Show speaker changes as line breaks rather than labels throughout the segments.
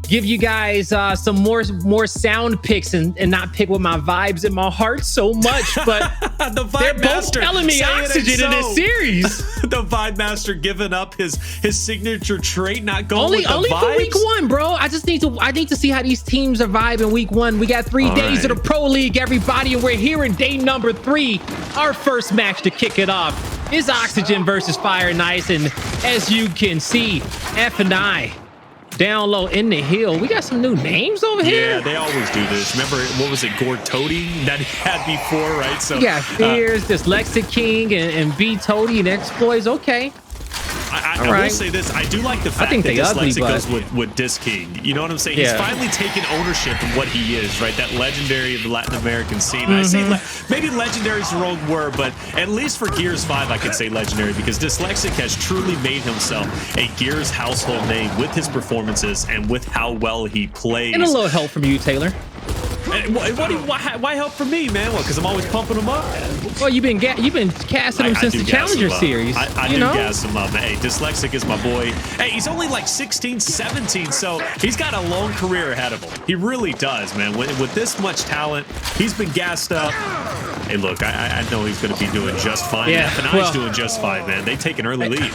give you guys some more sound picks and not pick with my vibes and my heart so much, but
the
they're both telling me Oxygen in this series.
The Vibe Master giving up his signature trait, not going with the
only
vibes.
for week 1, bro. I need to see how these teams are vibing week 1. We got 3 days of the Pro League, everybody, and we're here in day number 3. Our first match to kick it off is Oxygen versus Fire and Ice, and as you can see, F&I down low in the hill. We got some new names over here.
Yeah, they always do this. Remember, what was it, Toti that he had before, right? So
we got Fears, Dyslexic King, and B Toti and Xploidz. Okay.
I will say this. I do like the fact that Dyslexic goes with Dis King. You know what I'm saying? Yeah. He's finally taken ownership of what he is, right? That legendary of the Latin American scene. I say maybe legendary is the wrong word, but at least for Gears 5, I could say legendary, because Dyslexic has truly made himself a Gears household name with his performances and with how well he plays.
And a little help from you, Taylor.
Why help from me, man? What? Because I'm always pumping them up.
Well, you've been casting him since the Challenger series.
I do gas him up. Hey, Dyslexic is my boy. Hey, he's only like 16, 17, so he's got a long career ahead of him. He really does, man. With this much talent, he's been gassed up. Hey, look, I know he's going to be doing just fine.
Yeah,
F&I's doing just fine, man. They take an early lead.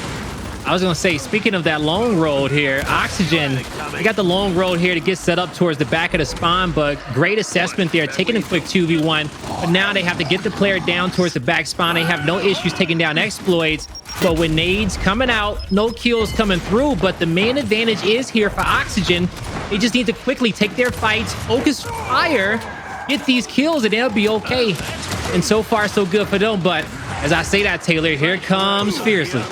I was going to say, speaking of that long road here, Oxygen, they got the long road here to get set up towards the back of the spawn, but great assessment there, taking a quick 2v1. But now they have to get the player down towards the back spawn. They have no issues taking down Xploidz, but with nades coming out, no kills coming through, but the main advantage is here for Oxygen. They just need to quickly take their fights, focus fire, get these kills, and they'll be okay. And so far, so good for them. But as I say that, Taylor, here comes Fearzly.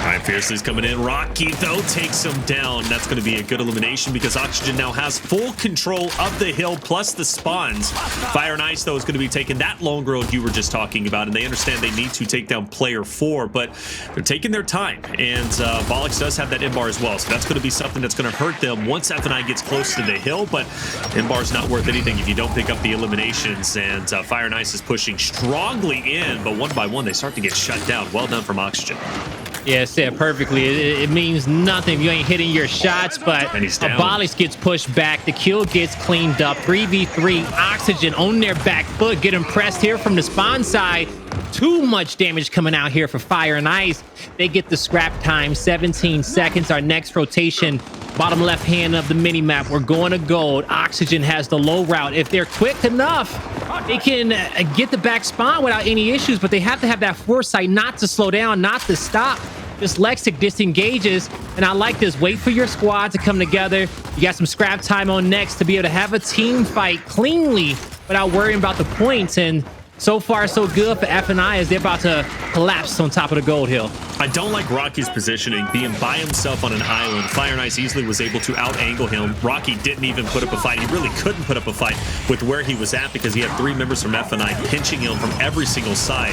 All right, Fearzly's coming in. Rocky, though, takes him down. That's going to be a good elimination because Oxygen now has full control of the hill plus the spawns. Fire and Ice, though, is going to be taking that long road you were just talking about, and they understand they need to take down player 4, but they're taking their time, and Abolics does have that M-bar as well, so that's going to be something that's going to hurt them once F&I gets close to the hill, but M-bar's not worth anything if you don't pick up the eliminations, and Fire and Ice is pushing strongly in, but one by one, they start to get shut down. Well done from Oxygen.
Yeah, said perfectly. It means nothing if you ain't hitting your shots, but Abolics gets pushed back. The kill gets cleaned up. 3v3, Oxygen on their back foot. Get impressed here from the spawn side. Too much damage coming out here for Fire and Ice. They get the scrap time, 17 seconds. Our next rotation, bottom left hand of the mini map. We're going to gold. Oxygen has the low route. If they're quick enough, they can get the back spawn without any issues, but they have to have that foresight not to slow down, not to stop. Dyslexic disengages, and I like this. Wait for your squad to come together. You got some scrap time on next to be able to have a team fight cleanly without worrying about the points, and so far, so good for F&I as they're about to collapse on top of the gold hill.
I don't like Rocky's positioning, being by himself on an island. Fire and Ice easily was able to out-angle him. Rocky didn't even put up a fight. He really couldn't put up a fight with where he was at because he had 3 members from F&I pinching him from every single side.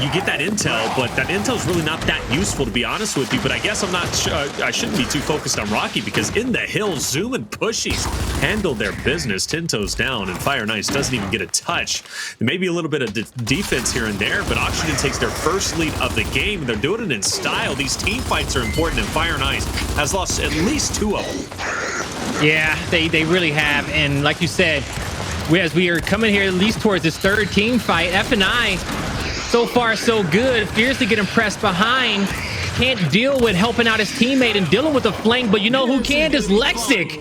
You get that intel, but that intel is really not that useful, to be honest with you. But I guess I shouldn't be too focused on Rocky because in the hill, Zoom and Pushyz handled their business 10 toes down, and Fire and Ice doesn't even get a touch. There may be a little bit of defense here and there, but Oxygen takes their first lead of the game. They're doing it in style. These team fights are important, and Fire and Ice has lost at least 2 of them.
Yeah, they really have. And like you said, as we are coming here at least towards this 3rd team fight, F&I, so far so good. Fearzly getting pressed behind. Can't deal with helping out his teammate and dealing with the flank, but you know who can? Dyslexic.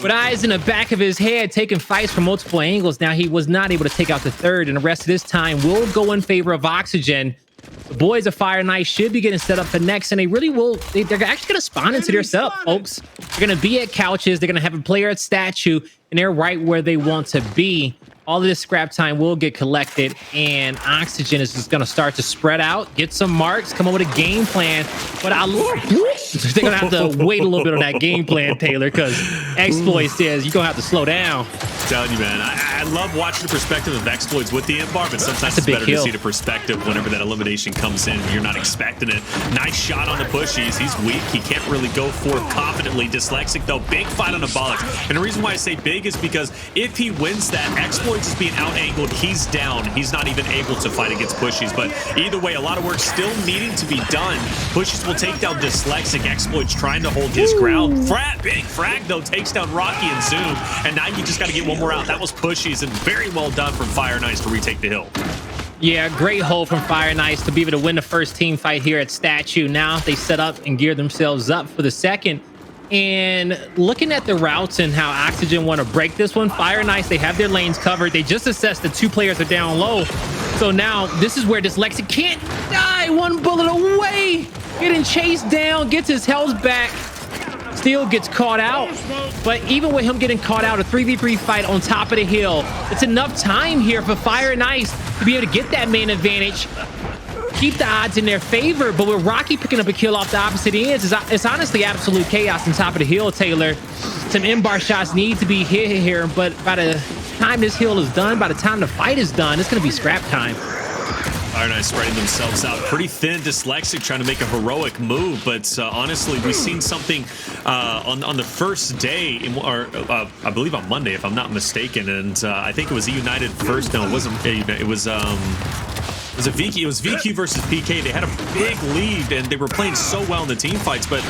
With eyes in the back of his head, taking fights from multiple angles. Now, he was not able to take out the 3rd, and the rest of this time will go in favor of Oxygen. The boys of Fire and Ice should be getting set up for next, and they really will. They're actually going to spawn into their setup, folks. They're going to be at couches. They're going to have a player at statue, and they're right where they want to be. All of this scrap time will get collected, and Oxygen is just going to start to spread out, get some marks, come up with a game plan. But they're going to have to wait a little bit on that game plan, Taylor, because Xploidz says you're going to have to slow down.
I'm telling you, man, I love watching the perspective of Xploidz with the M-bar, but sometimes it's better to see the perspective whenever that elimination comes in when you're not expecting it. Nice shot on the Pushyz. He's weak. He can't really go forth confidently. Dyslexic, though, big fight on Abolics. And the reason why I say big is because if he wins that, Xploidz is being out-angled. He's down. He's not even able to fight against Pushyz. But either way, a lot of work still needing to be done. Pushyz will take down Dyslexic. think Xploidz trying to hold his ground. Big frag, though, takes down Rocky and Zoom. And now you just got to get one more out. That was Pushyz, and very well done from Fire and Ice to retake the hill.
Yeah, great hold from Fire and Ice to be able to win the first team fight here at Statue. Now they set up and gear themselves up for the second. And looking at the routes and how Oxygen want to break this one, Fire and Ice, they have their lanes covered. They just assessed the 2 players are down low. So now this is where Dyslexic can't die. 1 bullet away, getting chased down, gets his health back. Still gets caught out, but even with him getting caught out, a 3v3 fight on top of the hill, it's enough time here for Fire and Ice to be able to get that main advantage, keep the odds in their favor. But with Rocky picking up a kill off the opposite ends, it's honestly absolute chaos on top of the hill, Taylor. Some M-bar shots need to be hit here, but by the time this hill is done, by the time the fight is done, it's going to be scrap time.
Fire and Ice spreading themselves out pretty thin. Dyslexic trying to make a heroic move, but honestly, we've seen something on the first day, I believe on Monday, if I'm not mistaken, and I think it was a United first. No, it wasn't. It was VQ. It was VQ versus PK. They had a big lead, and they were playing so well in the team fights, but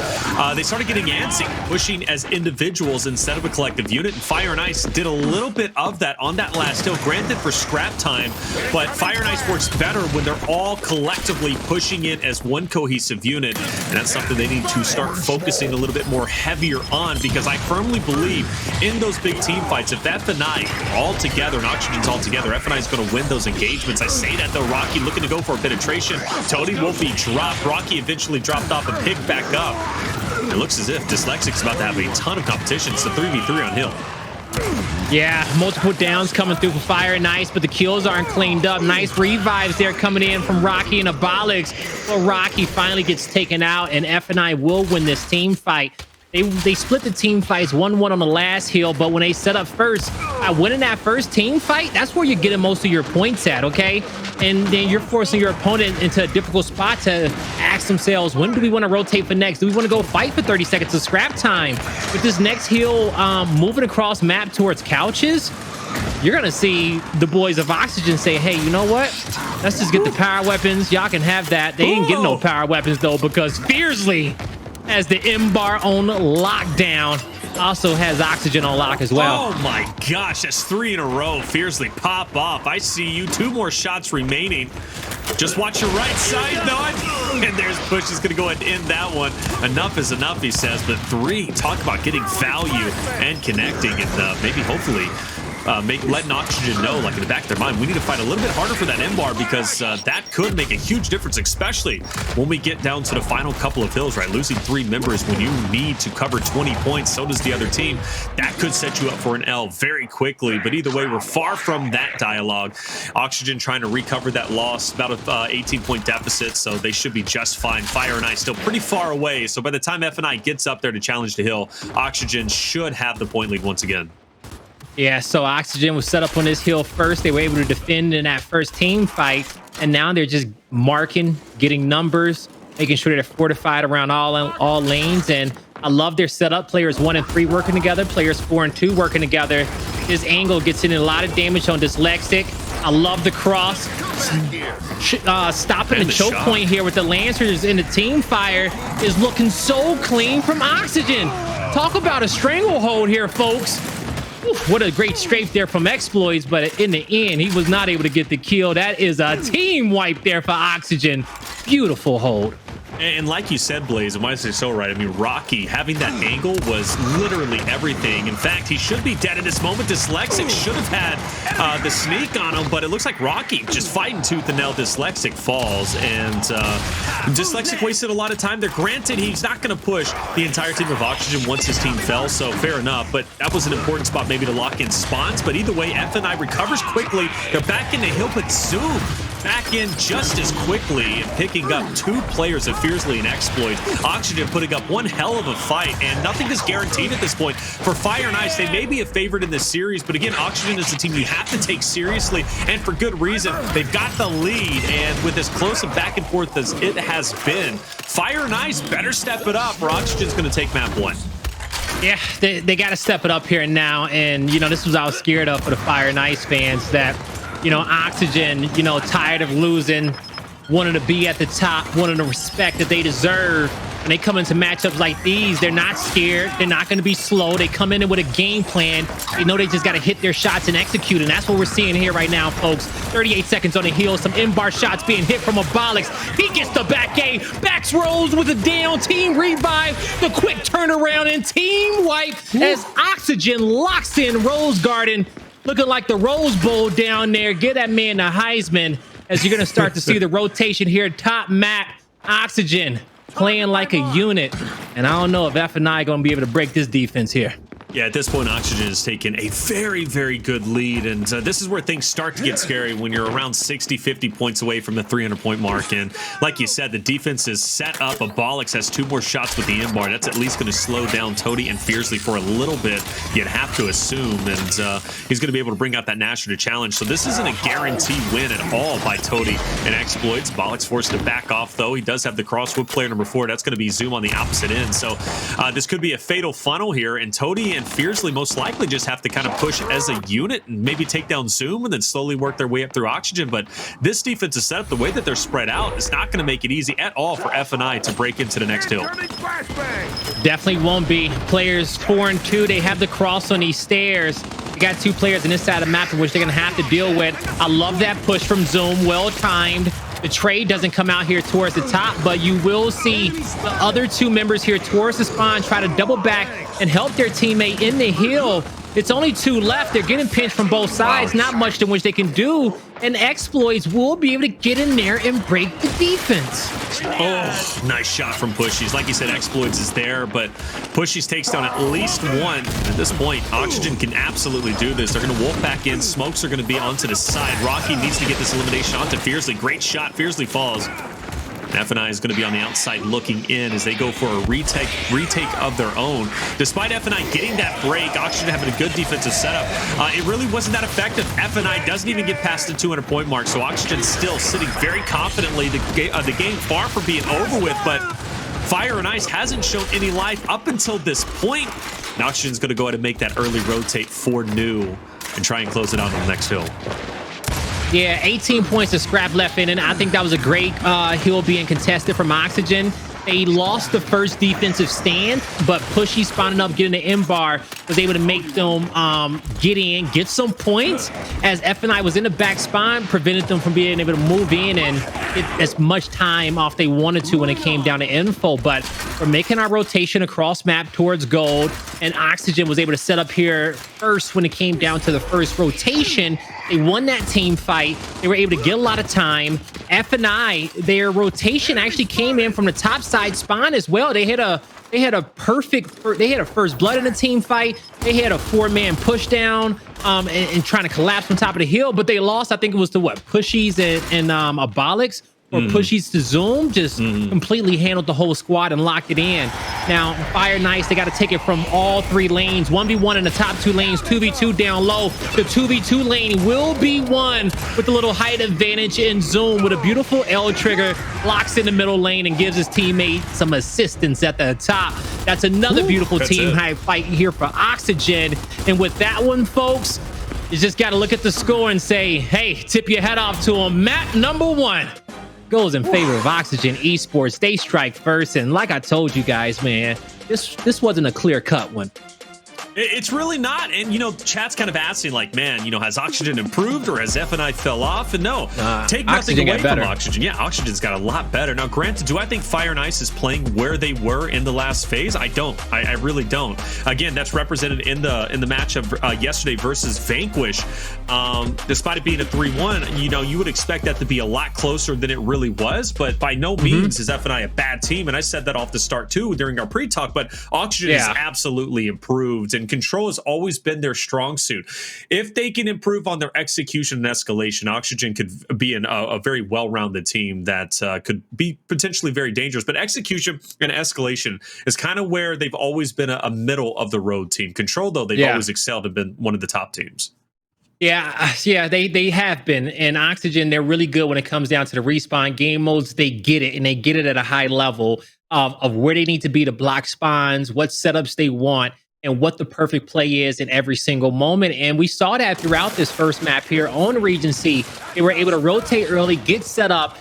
they started getting antsy, pushing as individuals instead of a collective unit. And Fire and Ice did a little bit of that on that last hill, granted for scrap time, but Fire and Ice works better when they're all collectively pushing in as one cohesive unit, and that's something they need to start focusing a little bit more heavier on, because I firmly believe in those big team fights, if FNI are all together and Oxygen's all together, FNI is going to win those engagements. I say that though, Rocky looking to go for a penetration. Toti will be dropped. Rocky eventually dropped off and picked back up. It looks as if Dyslexic's about to have a ton of competition. It's a 3v3 on hill.
Yeah, multiple downs coming through for Fire and Ice, but the kills aren't cleaned up. Nice revives there coming in from Rocky and Abolics. But Rocky finally gets taken out, and FNI will win this team fight. They split the team fights 1-1 on the last hill, but when they set up first, by winning that first team fight, that's where you're getting most of your points at, okay? And then you're forcing your opponent into a difficult spot to ask themselves, when do we want to rotate for next? Do we want to go fight for 30 seconds of scrap time? With this next hill moving across map towards couches, you're going to see the boys of Oxygen say, hey, you know what? Let's just get the power weapons. Y'all can have that. They ain't getting no power weapons, though, because Fearzly has the M-bar on lockdown, also has Oxygen on lock as well.
Oh my gosh, that's 3 in a row. Fearzly pop off. I see you. 2 more shots remaining. Just watch your right side, though. And there's Push is going to go ahead and end that one. Enough is enough, he says. But 3, talk about getting value and connecting, and maybe hopefully letting Oxygen know, like in the back of their mind, we need to fight a little bit harder for that M-bar, because that could make a huge difference, especially when we get down to the final couple of hills, right? Losing 3 members when you need to cover 20 points, so does the other team. That could set you up for an L very quickly, but either way, we're far from that dialogue. Oxygen trying to recover that loss, about a 18-point deficit, so they should be just fine. Fire and Ice still pretty far away, so by the time FNI gets up there to challenge the hill, Oxygen should have the point lead once again.
Yeah, so Oxygen was set up on this hill first. They were able to defend in that first team fight, and now they're just marking, getting numbers, making sure they're fortified around all lanes. And I love their setup. Players 1 and 3 working together, players 4 and 2 working together. This angle gets in a lot of damage on Dyslexic. I love the cross. Stopping the choke point here with the Lancers in the team fire is looking so clean from Oxygen. Talk about a stranglehold here, folks. What a great strafe there from Xploidz, but in the end, he was not able to get the kill. That is a team wipe there for Oxygen. Beautiful hold.
And like you said, Blaze, and why is it so right? I mean, Rocky having that angle was literally everything. In fact, he should be dead at this moment. Dyslexic should have had the sneak on him, but it looks like Rocky just fighting tooth and nail. Dyslexic falls, and Dyslexic wasted a lot of time there. Granted, he's not going to push the entire team of Oxygen once his team fell, so fair enough, but that was an important spot maybe to lock in spawns. But either way, FNI recovers quickly. They're back in the hill, but Zoom back in just as quickly and picking up 2 players of Fearzly and Xploidz. Oxygen putting up one hell of a fight, and nothing is guaranteed at this point. For Fire and Ice, they may be a favorite in this series, but again, Oxygen is a team you have to take seriously, and for good reason. They've got the lead, and with as close and back and forth as it has been, Fire and Ice better step it up, or Oxygen's going to take map 1.
Yeah, they got to step it up here and now, and, you know, this was I was scared of for the Fire and Ice fans, that, you know, Oxygen, you know, tired of losing, wanted to be at the top, wanted the respect that they deserve. when they come into matchups like these, they're not scared. They're not going to be slow. They come in with a game plan. They know they just got to hit their shots and execute, and that's what we're seeing here right now, folks. 38 seconds on the heel. Some in-bar shots being hit from Abolics. He gets the back A. Backs Rose with a down. Team revive. The quick turnaround and team wipe as Oxygen locks in Rose Garden. Looking like the Rose Bowl down there. Get that man the Heisman as you're going to start to see the rotation here. Top map, Oxygen playing like a unit. And I don't know if F&I going to be able to break this defense here.
Yeah, at this point, Oxygen has taken a very, very good lead, and this is where things start to get scary when you're around 60, 50 points away from the 300-point mark. And like you said, the defense is set up. Abolics has 2 more shots with the in-bar. That's at least going to slow down Toti and Fearzly for a little bit, you'd have to assume. And he's going to be able to bring out that National challenge. So this isn't a guaranteed win at all by Toti and Xploidz. Abolics forced to back off, though. He does have the crosswood player number 4. That's going to be Zoom on the opposite end. So this could be a fatal funnel here, and Toti and Fearzly most likely just have to kind of push as a unit and maybe take down Zoom and then slowly work their way up through Oxygen. But this defense is set up the way that they're spread out. It's not going to make it easy at all for F&I to break into the next hill.
Definitely won't be. Players 4 and 2, they have the cross on these stairs. You got 2 players on this side of the map in which they're going to have to deal with. I love that push from Zoom, well timed. The trade doesn't come out here towards the top, but you will see the other 2 members here towards the spawn try to double back and help their teammate in the hill. It's only 2 left. They're getting pinched from both sides. Not much in which they can do. And Xploidz will be able to get in there and break the defense.
Oh, nice shot from Pushyz. Like you said, Xploidz is there, but Pushyz takes down at least 1. At this point, Oxygen can absolutely do this. They're going to wolf back in. Smokes are going to be onto the side. Rocky needs to get this elimination onto Fearzly. Great shot. Fearzly falls. F&I is going to be on the outside looking in as they go for a retake of their own. Despite F&I getting that break, Oxygen having a good defensive setup, it really wasn't that effective. F&I doesn't even get past the 200-point mark, so Oxygen still sitting very confidently. The game far from being over with, but Fire and Ice hasn't shown any life up until this point. And Oxygen's going to go ahead and make that early rotate for new and try and close it out on the next hill.
Yeah, 18 points of scrap left in, and I think that was a great hill being contested from Oxygen. They lost the first defensive stand, but Pushyz spawning up, getting the in-bar, was able to make them get in, get some points, as F&I was in the back spawn, prevented them from being able to move in and get as much time off they wanted to when it came down to info. But we're making our rotation across map towards gold, and Oxygen was able to set up here first when it came down to the first rotation. They won that team fight. They were able to get a lot of time. F&I, their rotation actually came in from the top side spawn as well. They had a first blood in the team fight. They had a 4-man push down and trying to collapse on top of the hill, but they lost. I think it was to what, Pushyz and Abolics, or Pushyz to Zoom, just completely handled the whole squad and locked it in. Now, Fire Nice, they got to take it from all 3 lanes. 1v1 in the top 2 lanes, 2v2 down low. The 2v2 lane will be won with a little height advantage in Zoom with a beautiful L trigger, locks in the middle lane and gives his teammate some assistance at the top. That's another beautiful team high fight here for Oxygen. And with that one, folks, you just got to look at the score and say, hey, tip your head off to them. Map number 1 goes in favor of Oxygen Esports. They strike first, and like I told you guys, man, this wasn't a clear-cut one.
It's really not. And, you know, chat's kind of asking, like, man, you know, has Oxygen improved or has F&I fell off? And no, take nothing away from Oxygen. Yeah, Oxygen's got a lot better. Now, granted, do I think Fire and Ice is playing where they were in the last phase? I don't. I really don't. Again, that's represented in the matchup yesterday versus Vanquish. Despite it being a 3-1, you know, you would expect that to be a lot closer than it really was. But by no means is F&I a bad team. And I said that off the start, too, during our pre-talk. But Oxygen is absolutely improved. And control has always been their strong suit. If they can improve on their execution and escalation, Oxygen could be a very well-rounded team that could be potentially very dangerous. But execution and escalation is kind of where they've always been a middle-of-the-road team. Control, though, they've always excelled and been one of the top teams.
Yeah, they have been. And Oxygen, they're really good when it comes down to the respawn game modes. They get it, and they get it at a high level of where they need to be to block spawns, what setups they want, and what the perfect play is in every single moment. And we saw that throughout this first map here on Regency. They were able to rotate early, get set up,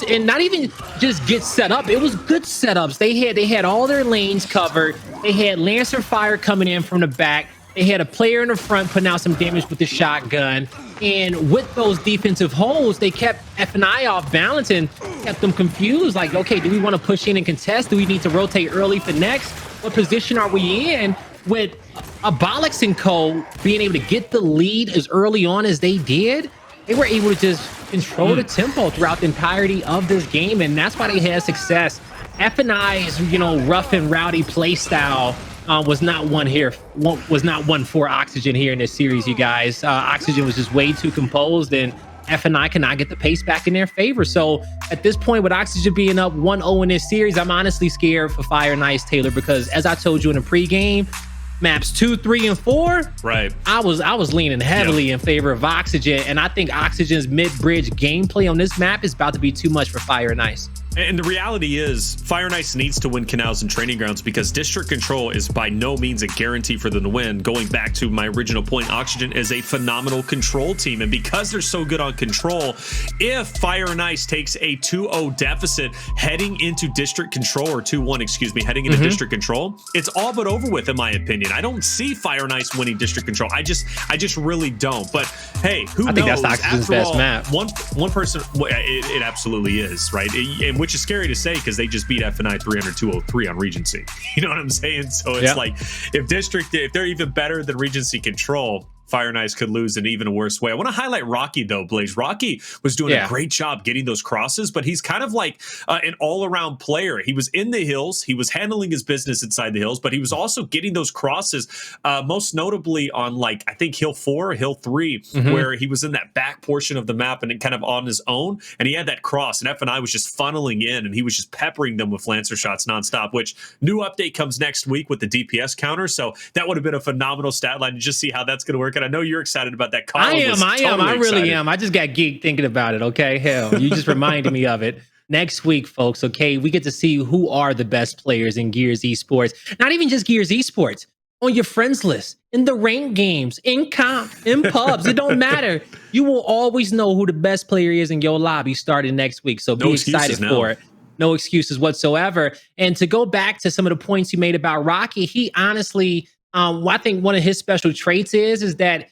and not even just get set up. It was good setups. They had all their lanes covered. They had Lancer Fire coming in from the back. They had a player in the front putting out some damage with the shotgun. And with those defensive holes, they kept F&I off balance and kept them confused. Like, okay, do we want to push in and contest? Do we need to rotate early for next? What position are we in? With Abolics and co being able to get the lead as early on as they did, they were able to just control the tempo throughout the entirety of this game, and that's why they had success. F&I's, rough and rowdy play style was not one for Oxygen here in this series, you guys. Oxygen was just way too composed, and F&I cannot get the pace back in their favor. So at this point, with Oxygen being up 1-0 in this series, I'm honestly scared for Fire and Ice, Taylor, because as I told you in the pregame, maps 2, 3, and 4,
right,
I was leaning heavily in favor of Oxygen, and I think Oxygen's mid-bridge gameplay on this map is about to be too much for Fire and Ice.
And the reality is, Fire and Ice needs to win Canals and Training Grounds because District Control is by no means a guarantee for them to win. Going back to my original point, Oxygen is a phenomenal control team. And because they're so good on control, if Fire and Ice takes a 2-0 deficit heading into District Control, or 2-1, excuse me, heading into District Control, it's all but over with, in my opinion. I don't see Fire and Ice winning District Control. I just really don't. But hey, who knows?
I think that's Oxygen's best map.
One person, well, it absolutely is, right? And which is scary to say because they just beat F&I 300-203 on Regency. You know what I'm saying? So it's like, if they're even better than Regency Control, Fire and Ice could lose in an even worse way. I want to highlight Rocky, though, Blaze. Rocky was doing a great job getting those crosses, but he's kind of like an all-around player. He was in the hills. He was handling his business inside the hills, but he was also getting those crosses, most notably on, I think, Hill 4 or Hill 3, where he was in that back portion of the map and kind of on his own, and he had that cross, and F&I was just funneling in, and he was just peppering them with Lancer shots nonstop, which new update comes next week with the DPS counter, so that would have been a phenomenal stat line to just see how that's going to work. And I know you're excited about that.
I really am. I just got geeked thinking about it. Okay, hell, you just reminded me of it. Next week, folks. Okay, we get to see who are the best players in Gears Esports. Not even just Gears Esports. On your friends list, in the ranked games, in comp, in pubs, it don't matter. You will always know who the best player is in your lobby starting next week. So be excited for it. No excuses whatsoever. And to go back to some of the points you made about Rocky, he honestly. I think one of his special traits is that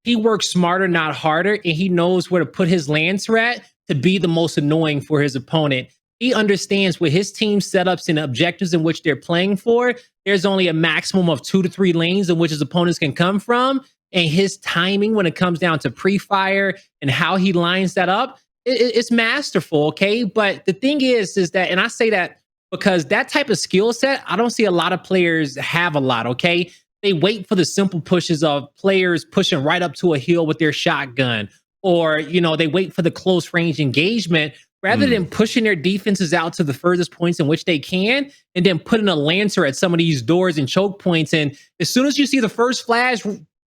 he works smarter, not harder, and he knows where to put his Lancer at to be the most annoying for his opponent. He understands with his team setups and objectives in which they're playing for, there's only a maximum of 2 to 3 lanes in which his opponents can come from, and his timing when it comes down to pre-fire and how he lines that up, it's masterful, okay? But the thing is that, and I say that because that type of skill set, I don't see a lot of players have a lot, okay? They wait for the simple pushes of players pushing right up to a hill with their shotgun, or, they wait for the close range engagement rather than pushing their defenses out to the furthest points in which they can, and then putting a Lancer at some of these doors and choke points. And as soon as you see the first flash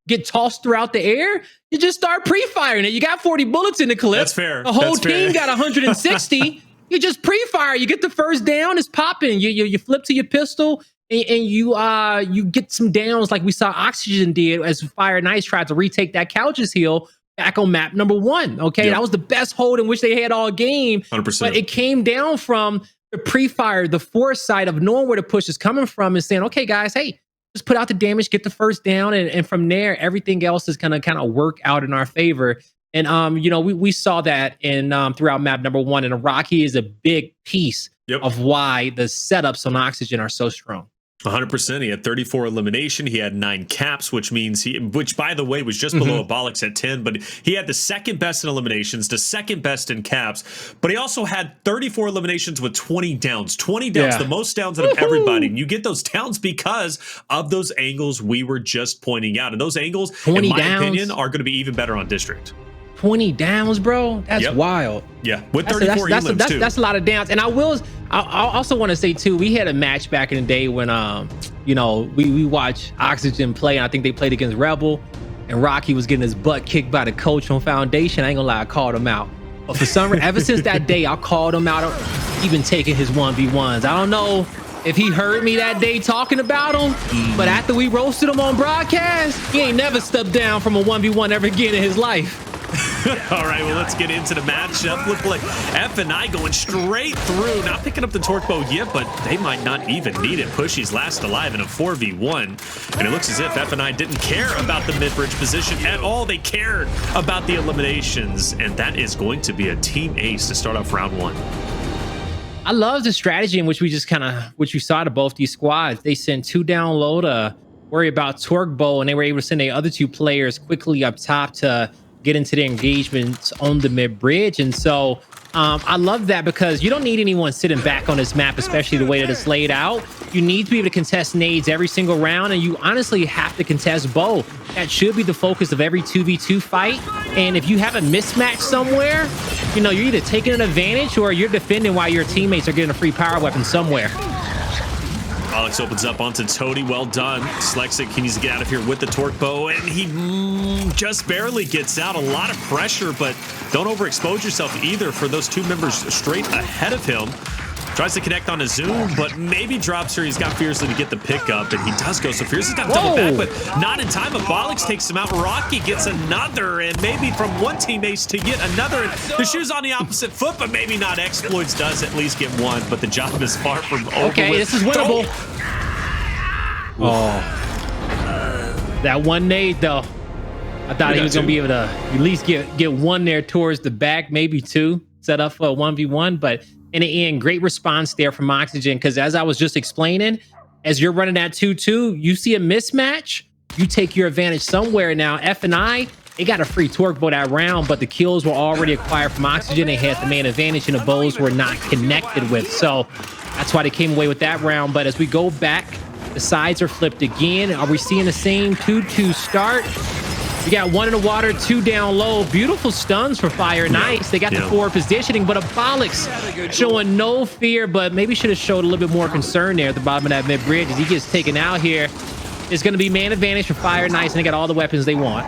get tossed throughout the air, you just start pre-firing it. You got 40 bullets in the clip.
That's fair.
The whole team got 160. You just pre-fire. You get the first down. It's popping. You flip to your pistol and you get some downs like we saw Oxygen did as Fire and Ice tried to retake that Couch's Hill back on map number 1. Okay, that was the best hold in which they had all game.
100%.
But it came down from the pre-fire, the foresight of knowing where the push is coming from and saying, okay, guys, hey, just put out the damage, get the first down, and from there, everything else is gonna kind of work out in our favor. And we saw that in throughout map number 1, and Rocky is a big piece of why the setups on Oxygen are so strong.
100%. He had 34 elimination. He had 9 caps, which means which by the way was just below Abolics at 10, but he had the second best in eliminations, the second best in caps, but he also had 34 eliminations with 20 downs, the most downs out of everybody. And you get those downs because of those angles we were just pointing out. And those angles, in my opinion, are going to be even better on District.
20 downs, bro. That's wild.
Yeah, with 34 elims too.
That's a lot of downs. And I also want to say too, we had a match back in the day when we watched Oxygen play, and I think they played against Rebel, and Rocky was getting his butt kicked by the coach on Foundation. I ain't gonna lie, I called him out. But for some reason, ever since that day, I called him out. He been taking his 1v1s. I don't know if he heard me that day talking about him, but after we roasted him on broadcast, he ain't never stepped down from a 1v1 ever again in his life.
All right, well, let's get into the matchup. Look like F&I going straight through, not picking up the torque bow yet, but they might not even need it. Pushy's last alive in a 4v1, and it looks as if F&I didn't care about the mid-bridge position at all. They cared about the eliminations, and that is going to be a team ace to start off round 1.
I love the strategy in which which you saw to both these squads. They sent 2 down low to worry about torque bow, and they were able to send the other 2 players quickly up top to get into their engagements on the mid bridge. And so I love that, because you don't need anyone sitting back on this map, especially the way that it's laid out. You need to be able to contest nades every single round, and you honestly have to contest bow. That should be the focus of every 2v2 fight. And if you have a mismatch somewhere, you know, you're either taking an advantage or you're defending while your teammates are getting a free power weapon somewhere.
Abolics opens up onto Toti. Well done. Dyslexic, he needs to get out of here with the torque bow, and he just barely gets out. A lot of pressure, but don't overexpose yourself either for those 2 members straight ahead of him. Tries to connect on a zoom, but maybe drops her. He's got Fearzly to get the pickup, and he does go. So Fearzly's got double back, but not in time. Abolics takes him out. Rocky gets another, and maybe from one team ace to get another. And the shoe's on the opposite foot, but maybe not. Xploidz does at least get one, but the job is far from over.
Okay, this is winnable. Oh, that one nade though. I thought he was gonna be able to at least get one there towards the back, maybe 2, set up for a 1v1, but in the end, great response there from Oxygen, because as I was just explaining, as you're running that 2-2, you see a mismatch, you take your advantage somewhere. Now, F&I, they got a free torque bow that round, but the kills were already acquired from Oxygen. They had the main advantage, and the bows were not connected with. So that's why they came away with that round. But as we go back, the sides are flipped again. Are we seeing the same 2-2 start? We got 1 in the water, 2 down low. Beautiful stuns for Fire and Ice. They got the forward positioning, but Abolics showing no fear, but maybe should have showed a little bit more concern there at the bottom of that mid bridge as he gets taken out here. It's going to be man advantage for Fire and Ice, and they got all the weapons they want.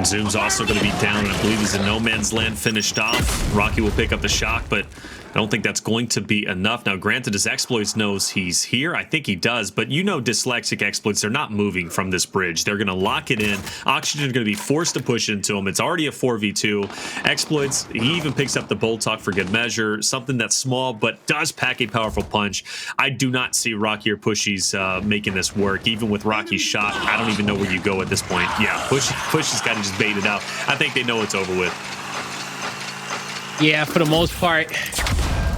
Zoom's also going to be down, and I believe he's in no man's land finished off. Rocky will pick up the shock, but I don't think that's going to be enough. Now, granted, does Xploidz knows he's here? I think he does, but you know dyslexic Xploidz, they're not moving from this bridge. They're going to lock it in. Oxygen is going to be forced to push into him. It's already a 4v2. Xploidz, he even picks up the Bolt Talk for good measure, something that's small but does pack a powerful punch. I do not see Rocky or Pushyz making this work. Even with Rocky's shot, I don't even know where you go at this point. Yeah, Pushyz got to just bait it out. I think they know it's over with.
Yeah, for the most part,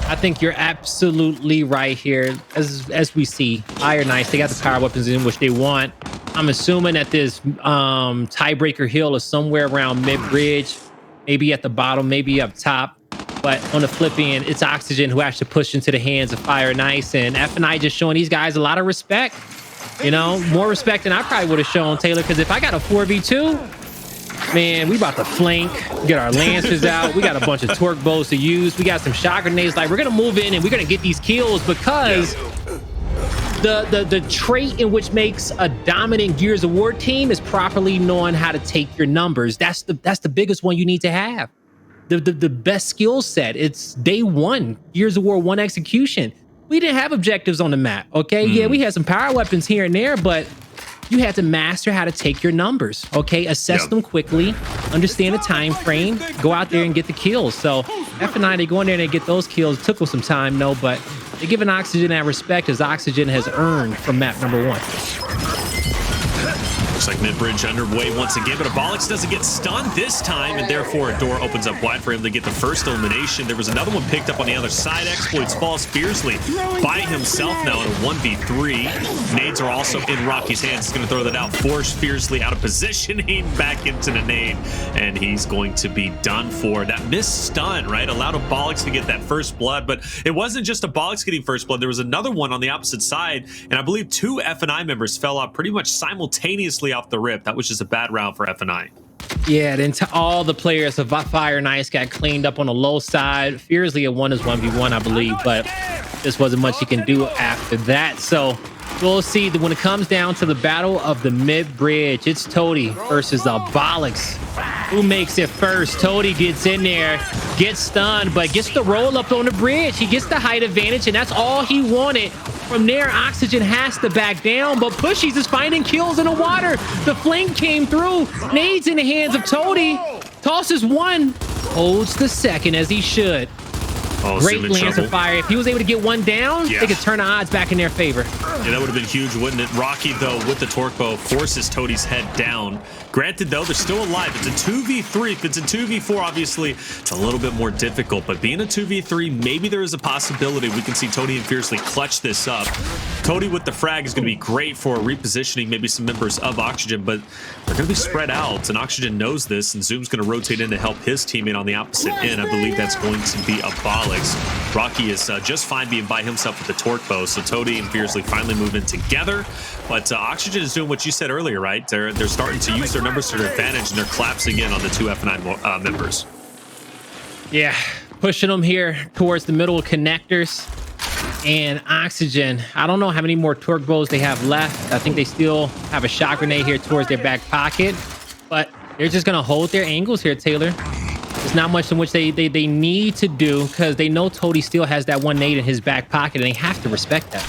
I think you're absolutely right here. As we see, Fire and Ice, they got the power weapons in which they want. I'm assuming that this tiebreaker hill is somewhere around mid-bridge, maybe at the bottom, maybe up top. But on the flip end, it's Oxygen who has to push into the hands of Fire and Ice. And F&I just showing these guys a lot of respect. You know, more respect than I probably would have shown Taylor, because if I got a 4v2, man, we about to flank, get our lancers out. We got a bunch of torque bows to use. We got some shot grenades. Like, we're gonna move in and we're gonna get these kills, because the trait in which makes a dominant Gears of War team is properly knowing how to take your numbers. That's the biggest one you need to have. The best skill set. It's day 1, Gears of War 1 execution. We didn't have objectives on the map, okay? Yeah, we had some power weapons here and there, but you had to master how to take your numbers, okay? Assess them quickly, understand the time frame, go out there and get the kills. So F&I, they go in there and they get those kills. It took them some time, no, but they're giving Oxygen that respect, as Oxygen has earned from map number 1.
Looks like mid-bridge underway once again, but Abolics doesn't get stunned this time, and therefore a door opens up wide for him to get the first elimination. There was another one picked up on the other side. Xploidz falls Fearzly by himself now in a 1v3. Nades are also in Rocky's hands. He's going to throw that out, force Fearzly out of positioning back into the nade, and he's going to be done for. That missed stun, right, allowed Abolics to get that first blood, but it wasn't just Abolics getting first blood. There was another one on the opposite side, and I believe 2 F&I members fell off pretty much simultaneously off the rip. That was just a bad round for F&I.
Yeah, then all the players of Fire and Ice got cleaned up on the low side. Fearzly at 1v1, I believe, but this wasn't much he can do after that. So we'll see that when it comes down to the battle of the mid-bridge, it's Toti versus Abolics. Who makes it first? Toti gets in there, gets stunned, but gets the roll up on the bridge. He gets the height advantage, and that's all he wanted. From there, Oxygen has to back down, but Pushyz is finding kills in the water. The flank came through. Nades in the hands of Toti. Tosses one, holds the second as he should.
Oh,
great lance of fire. If he was able to get one down, they could turn the odds back in their favor.
Yeah, that would have been huge, wouldn't it? Rocky, though, with the torque bow, forces Toti's head down. Granted, though, they're still alive. It's a 2v3. If it's a 2v4, obviously, it's a little bit more difficult. But being a 2v3, maybe there is a possibility we can see Toti and Fearzly clutch this up. Toti with the frag is going to be great for repositioning maybe some members of Oxygen, but they're going to be spread out, and Oxygen knows this, and Zoom's going to rotate in to help his teammate on the opposite end. I believe that's going to be Abolics. Rocky is just fine being by himself with the torque bow, so Toti and Fearzly finally move in together. But Oxygen is doing what you said earlier, right? They're starting to use their numbers to their advantage, and they're collapsing in on the two F9 members.
Yeah, pushing them here towards the middle of connectors. And Oxygen, I don't know how many more torque bows they have left. I think they still have a shot grenade here towards their back pocket, but they're just going to hold their angles here, Taylor. There's not much in which they need to do, because they know Toti still has that one nade in his back pocket, and they have to respect that.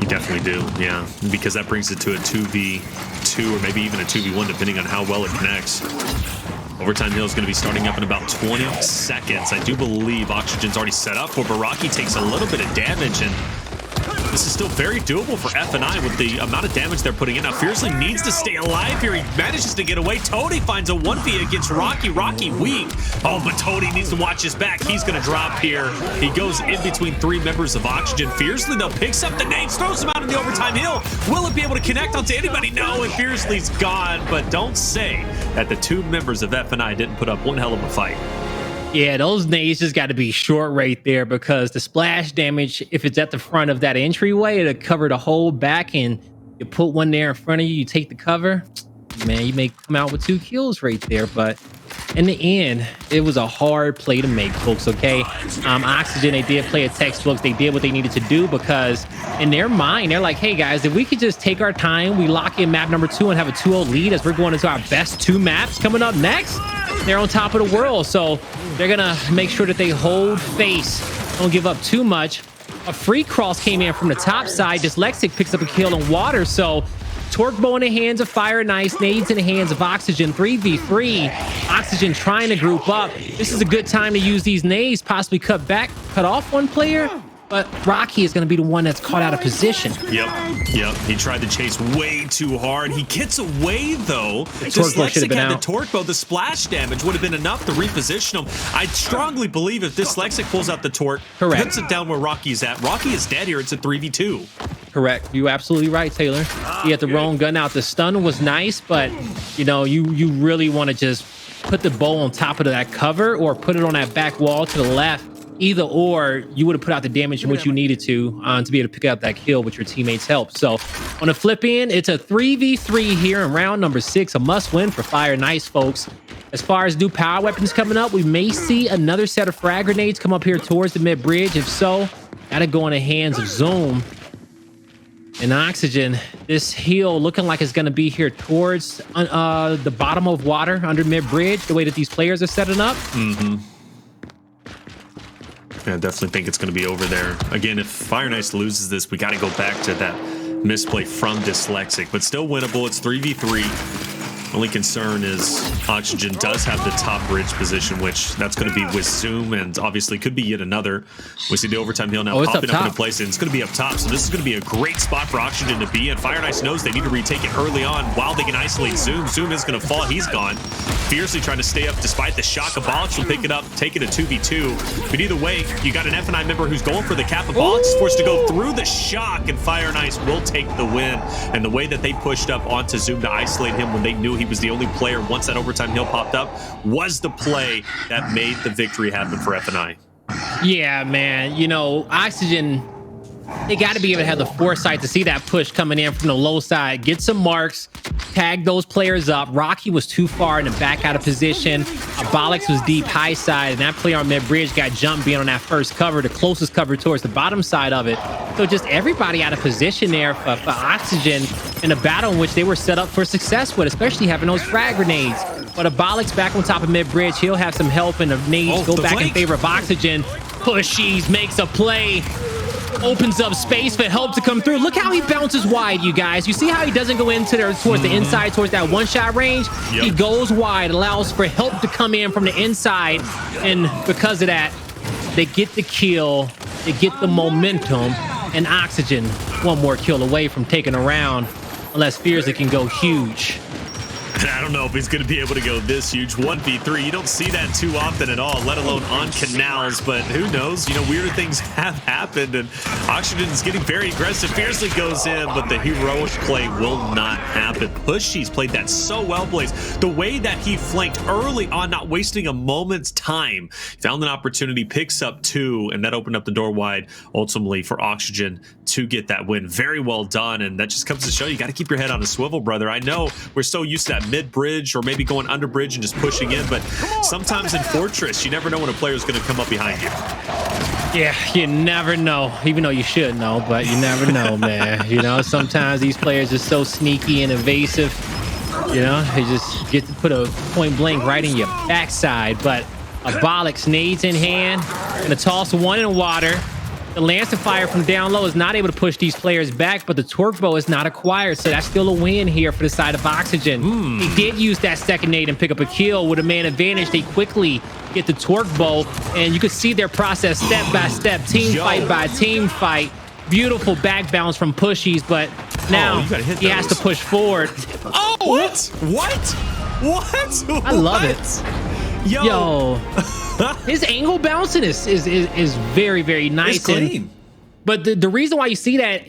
You definitely do, yeah, because that brings it to a 2v2 or maybe even a 2v1, depending on how well it connects. Overtime Hill is going to be starting up in about 20 seconds. I do believe Oxygen's already set up for, but Rocky takes a little bit of damage, and this is still very doable for F9 with the amount of damage they're putting in. Now, Fearzly needs to stay alive here. He manages to get away. Toti finds a 1v against Rocky. Rocky weak. Oh, but Toti needs to watch his back. He's going to drop here. He goes in between three members of Oxygen. Fearzly, though, picks up the nades, throws him out in the overtime hill. Will it be able to connect onto anybody? No, and Fearzly's gone. But don't say that the two members of F9 didn't put up one hell of a fight.
Yeah, those nades just got to be short right there, because the splash damage, if it's at the front of that entryway, it'll cover the whole back, and you put one there in front of you, you take the cover, man, you may come out with 2 kills right there. But in the end, it was a hard play to make, folks, okay? Oxygen, they did play a textbook. They did what they needed to do, because in their mind, they're like, hey, guys, if we could just take our time, we lock in map number 2 and have a 2-0 lead as we're going into our best 2 maps coming up next, they're on top of the world. So they're going to make sure that they hold face, don't give up too much. A free cross came in from the top side. Dyslexic picks up a kill in water. So torque bow in the hands of Fire and Ice, nades in the hands of Oxygen. 3v3. Oxygen trying to group up. This is a good time to use these nades, possibly cut off one player. But Rocky is going to be the one that's caught out of position.
Yep. He tried to chase way too hard. He gets away, though.
Dyslexic
had the torque bow. The splash damage would have been enough to reposition him. I strongly believe if Dyslexic pulls out the torque, puts it down where Rocky's at, Rocky is dead here. It's a 3v2.
Correct. You're absolutely right, Taylor. He had the wrong gun out. The stun was nice, but, you know, you really want to just put the bow on top of that cover or put it on that back wall to the left. Either or, you would have put out the damage in which you needed to be able to pick up that kill with your teammates' help. So on the flip end, it's a 3v3 here in round number 6, a must win for Fire and Ice, folks. As far as new power weapons coming up, we may see another set of frag grenades come up here towards the mid bridge. If so, that'll go in the hands of Zoom. And Oxygen, this heal looking like it's going to be here towards the bottom of water under mid bridge, the way that these players are setting up.
Yeah, I definitely think it's going to be over there. Again, if Fire and Ice loses this, we got to go back to that misplay from Dyslexic, but still winnable. It's 3v3. Only concern is Oxygen does have the top bridge position, which that's going to be with Zoom, and obviously could be yet another. We see the overtime heal now popping up into place, and it's going to be up top. So this is going to be a great spot for Oxygen to be in. Fire and Ice knows they need to retake it early on while they can isolate Zoom. Zoom is going to fall. He's gone. Fearzly trying to stay up despite the shock. Abolics will pick it up, take it a 2v2. But either way, you got an F9 member who's going for the cap. Abolics is forced to go through the shock, and Fire and Ice will take the win. And the way that they pushed up onto Zoom to isolate him when they knew he was the only player once that overtime heal popped up was the play that made the victory happen for F9.
Yeah, man. You know, Oxygen, they got to be able to have the foresight to see that push coming in from the low side, get some marks, tag those players up. Rocky was too far in the back out of position. Abolics was deep high side, and that player on mid-bridge got jumped being on that first cover, the closest cover towards the bottom side of it. So just everybody out of position there for Oxygen in a battle in which they were set up for success with, especially having those frag grenades. But Abolics back on top of mid-bridge, he'll have some help, and the nades go back in favor of Oxygen. Pushyz makes a play. opens up space for help to come through. Look how he bounces wide, you guys. You see how he doesn't go into there towards the inside, towards that one-shot range? Yep. He goes wide, allows for help to come in from the inside, and because of that, they get the kill, they get the momentum, and Oxygen one more kill away from taking a round, unless Fearzly can go huge.
I don't know if he's going to be able to go this huge. 1v3, you don't see that too often at all, let alone on Canals, but who knows? You know, weirder things have happened, and Oxygen's getting very aggressive. Fearzly goes in, but the heroic play will not happen. Pushyz played that so well, Blaze. The way that he flanked early on, not wasting a moment's time, found an opportunity, picks up 2, and that opened up the door wide, ultimately, for Oxygen to get that win. Very well done, and that just comes to show you got to keep your head on a swivel, brother. I know we're so used to that mid-bridge or maybe going under bridge and just pushing in, but sometimes in Fortress, you never know when a player is going to come up behind you.
Yeah, you never know, even though you should know, but you never know, man. You know, sometimes these players are so sneaky and evasive, you know, they just get to put a point blank right in your backside. But Abolics nades in hand, gonna toss one in water. The Lancer Fire from down low is not able to push these players back, but the Torque Bow is not acquired, so that's still a win here for the side of Oxygen. He did use that second nade and pick up a kill with a man advantage. They quickly get the Torque Bow, and you can see their process step by step, team fight by team fight. Beautiful back bounce from Pushyz, but now he has to push forward.
Oh, what?
I love it. Yo. His angle bouncing is very, very nice.
It's clean.
But the reason why you see that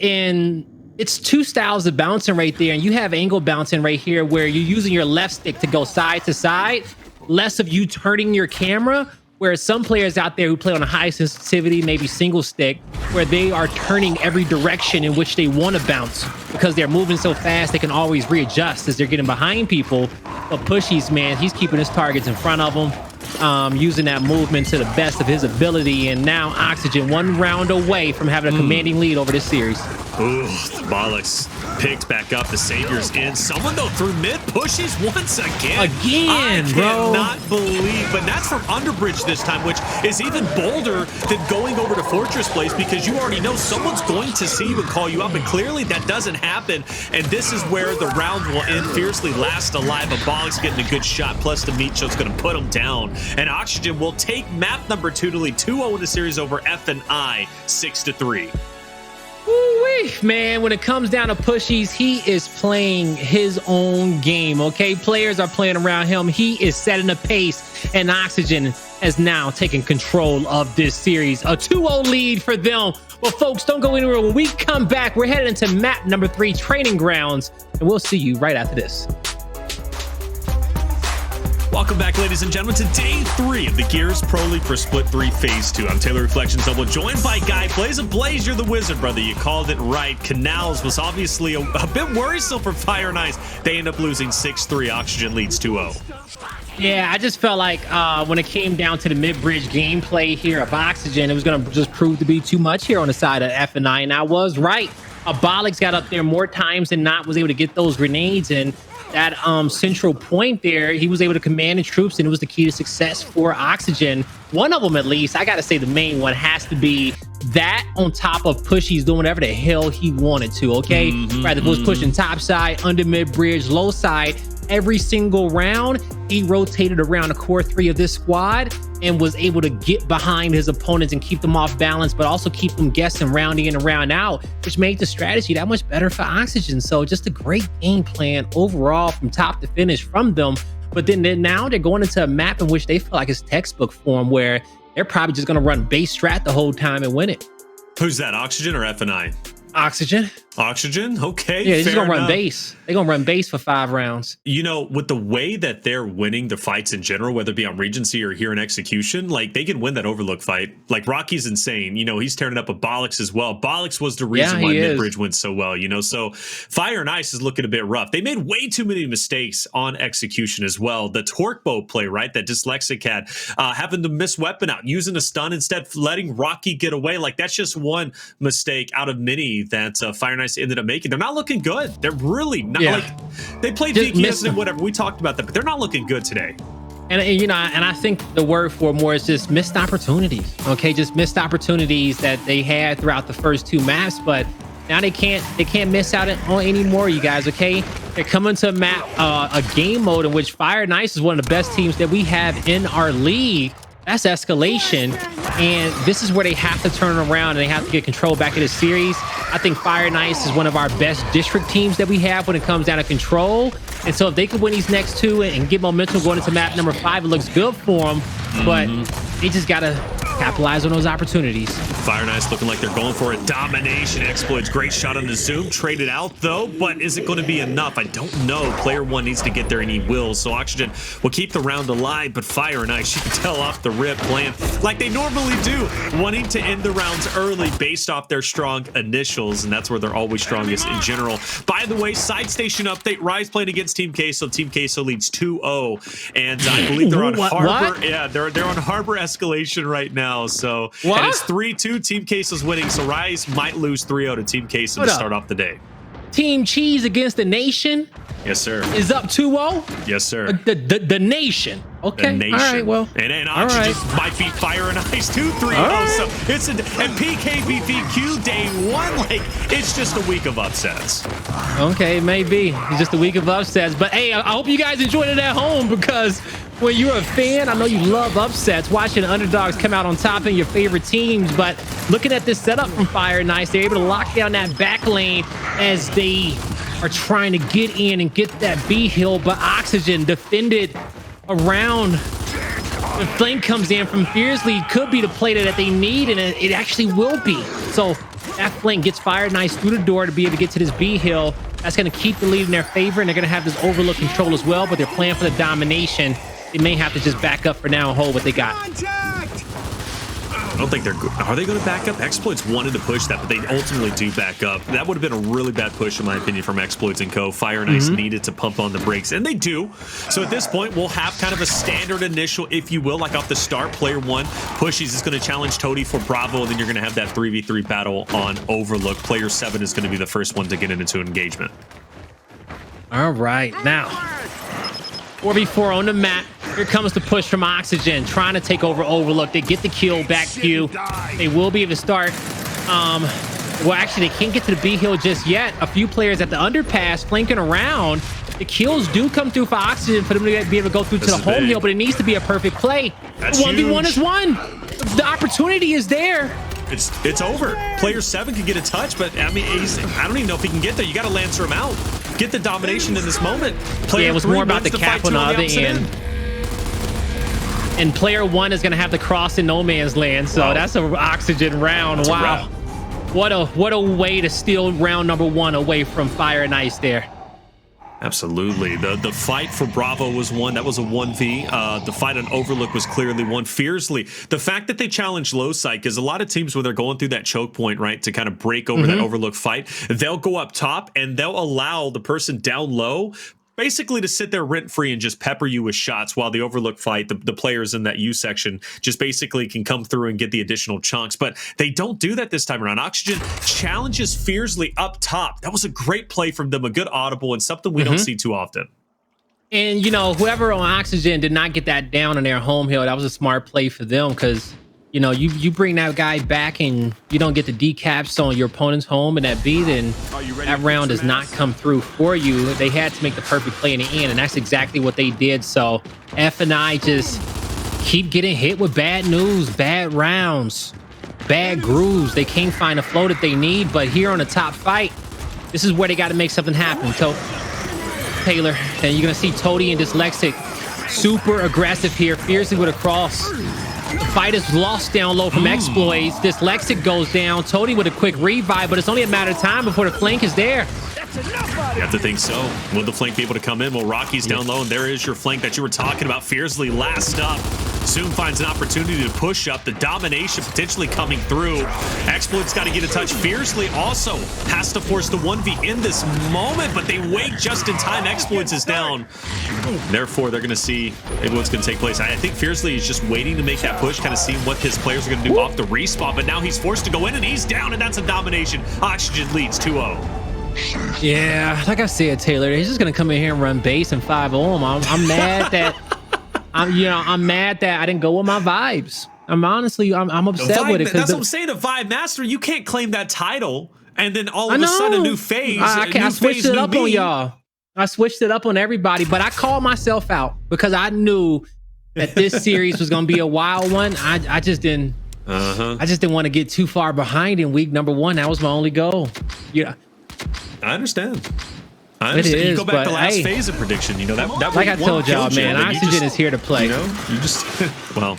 it's 2 styles of bouncing right there, and you have angle bouncing right here where you're using your left stick to go side to side, less of you turning your camera, whereas some players out there who play on a high sensitivity, maybe single stick, where they are turning every direction in which they want to bounce because they're moving so fast they can always readjust as they're getting behind people. But Pushyz, man, he's keeping his targets in front of him. Using that movement to the best of his ability, and now Oxygen 1 round away from having a commanding lead over this series.
Ooh, the Abolics picked back up. The Savior's in. Someone, though, through mid. Pushyz once again. I cannot believe, but that's from Underbridge this time, which is even bolder than going over to Fortress Place, because you already know someone's going to see you and call you up, and clearly that doesn't happen, and this is where the round will end. Fearzly last alive. Abolics getting a good shot, plus the meat show's going to put him down, and Oxygen will take map number 2 to lead 2-0 in the series over F&I 6-3.
Ooh-wee, man, when it comes down to Pushyz, he is playing his own game, okay? Players are playing around him. He is setting a pace, and Oxygen has now taken control of this series. A 2-0 lead for them. Well, folks, don't go anywhere. When we come back, we're headed into map number 3, Training Grounds, and we'll see you right after this.
Welcome back, ladies and gentlemen, to day 3 of the Gears Pro League for Split 3 Phase 2. I'm Taylor Reflection Double, joined by Guy Blaze. Blaze, you're the wizard, brother. You called it right. Canals was obviously a bit worrisome for Fire and Ice. They end up losing 6-3. Oxygen leads 2-0.
Yeah, I just felt like when it came down to the mid-bridge gameplay here of Oxygen, it was going to just prove to be too much here on the side of F&I, and I was right. Abolics got up there more times than not, was able to get those grenades, and that central point there, he was able to command the troops, and it was the key to success for Oxygen. One of them, at least, I gotta say the main one has to be that, on top of Pushyz doing whatever the hell he wanted to, okay? Rather was pushing top side, under mid-bridge, low side, every single round. He rotated around the core 3 of this squad and was able to get behind his opponents and keep them off balance, but also keep them guessing round in and round out, which made the strategy that much better for Oxygen. So just a great game plan overall from top to finish from them. But then now they're going into a map in which they feel like it's textbook form, where they're probably just going to run base strat the whole time and win it.
Who's that, Oxygen or F&I?
Oxygen.
Oxygen? Okay.
Yeah, they're just going to run base. They're going to run base for 5 rounds.
You know, with the way that they're winning the fights in general, whether it be on Regency or here in Execution, like, they can win that Overlook fight. Like, Rocky's insane. You know, he's tearing up Abolics as well. Abolics was the reason why Midbridge went so well, you know? So Fire and Ice is looking a bit rough. They made way too many mistakes on Execution as well. The Torque Bow play, right, that Dyslexic had, having to miss weapon out, using a stun instead, letting Rocky get away. Like, that's just one mistake out of many that Fire and Ice ended up making. They're not looking good. They're really not. Like, they played VKS and whatever. We talked about that, but they're not looking good today.
And you know, and I think the word for more is just missed opportunities. Okay, just missed opportunities that they had throughout the first 2 maps, but now they can't miss out on any more, you guys. Okay, they're coming to a map, a game mode in which Fire and Ice is one of the best teams that we have in our league. That's Escalation, and this is where they have to turn around and they have to get control back in the series. I think Fire and Ice is one of our best district teams that we have when it comes down to control. And so if they could win these next 2 and get momentum going into map number 5, it looks good for them. But they just gotta capitalize on those opportunities.
Fire and Ice looking like they're going for a domination. Xploidz, great shot on the zoom. Traded out though, but is it going to be enough? I don't know. Player 1 needs to get there and he will. So Oxygen will keep the round alive, but Fire and Ice, you can tell off the rip, playing like they normally do, wanting to end the rounds early based off their strong initials, and that's where they're always strongest in general. By the way, side station update, Rise playing against Team Queso. Team Queso leads 2-0, and I believe they're on Harbor. Yeah, they're on Harbor Escalation right now. So and it's 3-2. Team Queso's winning, so Rise might lose 3-0 to Team Queso to start off the day.
Team Cheese against the Nation.
Yes, sir.
Is up 2-0.
Yes, sir.
The Nation. Okay.
The Nation.
All right. Well.
And Oxygen might beat Fire and Ice 2-3-0.
Right.
So it's and PKBVQ day 1. Like it's just a week of upsets.
Okay, maybe it's just a week of upsets, but hey, I hope you guys enjoyed it at home, because when you're a fan, I know you love upsets, watching underdogs come out on top in your favorite teams. But looking at this setup from Fire and Ice, they're able to lock down that back lane as they are trying to get in and get that B hill, but Oxygen defended around. The flame comes in from Fearzly, could be the play that they need, and it actually will be. So that flank gets Fire and Ice through the door to be able to get to this B hill. That's going to keep the lead in their favor, and they're going to have this overlook control as well, but they're playing for the domination. They may have to just back up for now and hold what they got.
I don't think they're good. Are they going to back up? Xploidz wanted to push that, but they ultimately do back up. That would have been a really bad push, in my opinion, from Xploidz and co. Fire and Ice needed to pump on the brakes, and they do. So at this point, we'll have kind of a standard initial, if you will, like off the start. Player 1, Pushyz, is going to challenge Toti for Bravo, and then you're going to have that 3v3 battle on Overlook. Player 7 is going to be the first one to get into an engagement.
All right, now 4v4 on the map. Here comes the push from Oxygen, trying to take over Overlook. They get the kill back Q. They will be able to start. Well, actually, they can't get to the B hill just yet. A few players at the underpass flanking around. The kills do come through for Oxygen for them to be able to go through to the home hill, but it needs to be a perfect play.
That's
1v1 is won. The opportunity is there.
It's over. Player 7 could get a touch, but I mean, I don't even know if he can get there. You got to Lancer him out. Get the domination in this moment. Player
it was
3
more about the cap on the other end. And player 1 is going to have to cross in no man's land, so that's an Oxygen round.
That's
wow, what a way to steal round number 1 away from Fire and Ice there.
Absolutely. The fight for Bravo was won. That was a 1v. The fight on Overlook was clearly won. Fearzly, the fact that they challenged low side, because a lot of teams, when they're going through that choke point, right, to kind of break over that Overlook fight, they'll go up top and they'll allow the person down low basically to sit there rent-free and just pepper you with shots, while the Overlook fight, the players in that U section just basically can come through and get the additional chunks. But they don't do that this time around. Oxygen challenges Fearzly up top. That was a great play from them, a good audible, and something we don't see too often.
And, you know, whoever on Oxygen did not get that down on their home hill, that was a smart play for them, because, you know, you bring that guy back and you don't get the decaps on your opponent's home and that B, then that round does not come through for you. They had to make the perfect play in the end, and that's exactly what they did. So F&I just keep getting hit with bad news, bad rounds, bad grooves. They can't find a flow that they need, but here on the top fight, this is where they got to make something happen. So Taylor, and you're going to see Toti and Dyslexic super aggressive here. Fearzly with a cross. The fight is lost down low from Xploidz. Dyslexic goes down. Toti with a quick revive, but it's only a matter of time before the flank is there.
You have to think so. Will the flank be able to come in? Well, Rocky's down low, and there is your flank that you were talking about. Fearzly last up. Soon finds an opportunity to push up. The domination potentially coming through. Xploidz got to get a touch. Fearzly also has to force the 1v in this moment, but they wait just in time. Xploidz is down. Therefore, they're going to see maybe what's going to take place. I think Fearzly is just waiting to make that push, kind of seeing what his players are going to do off the respawn, but now he's forced to go in, and he's down, and that's a domination. Oxygen leads 2-0. Yeah,
like I said, Taylor, he's just going to come in here and run base and 5-0 him. I'm mad that I'm mad that I didn't go with my vibes. I'm upset with it.
That's what I'm saying. The Vibe Master, you can't claim that title and then all of a sudden a new phase.
I switched it up on y'all. I switched it up on everybody, but I called myself out because I knew that this series was going to be a wild one. I just didn't. I just didn't want to get too far behind in week number 1. That was my only goal. Yeah,
I understand. You go back to last phase of prediction. You know that
like I told y'all, man. Oxygen is here to play.
You just well.